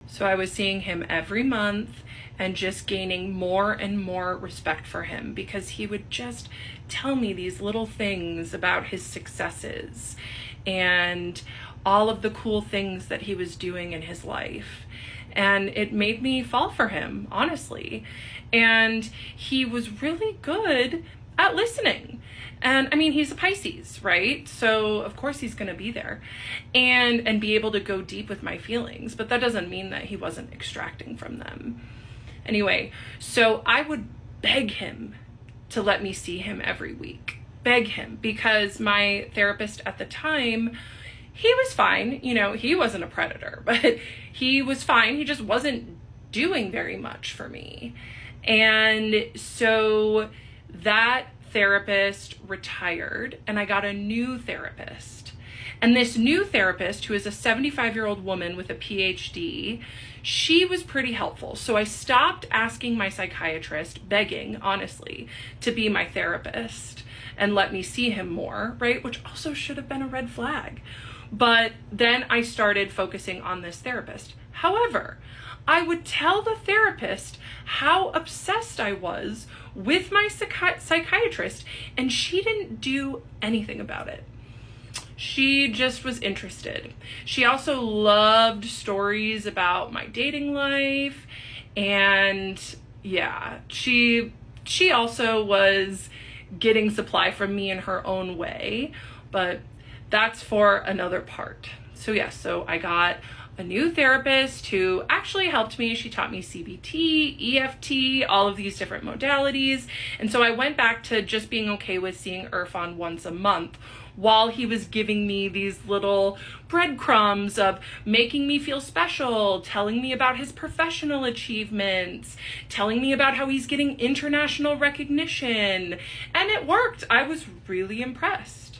So I was seeing him every month and just gaining more and more respect for him because he would just tell me these little things about his successes and all of the cool things that he was doing in his life. And it made me fall for him, honestly. And he was really good at listening. And I mean, he's a Pisces, right? So of course he's going to be there and be able to go deep with my feelings, but that doesn't mean that he wasn't extracting from them. Anyway, so I would beg him to let me see him every week. Beg him, because my therapist at the time, he was fine. You know, he wasn't a predator, but he was fine. He just wasn't doing very much for me. And so that therapist retired and I got a new therapist. And this new therapist, who is a 75-year-old woman with a PhD, she was pretty helpful. So I stopped asking my psychiatrist, begging, honestly, to be my therapist and let me see him more, right? Which also should have been a red flag. But then I started focusing on this therapist. However, I would tell the therapist how obsessed I was with my psychiatrist, and she didn't do anything about it. She just was interested. She also loved stories about my dating life, and yeah, she also was getting supply from me in her own way, but that's for another part. So yeah, so I got a new therapist who actually helped me. She taught me CBT, EFT, all of these different modalities. And so I went back to just being okay with seeing Irfan once a month while he was giving me these little breadcrumbs of making me feel special, telling me about his professional achievements, telling me about how he's getting international recognition. And it worked. I was really impressed.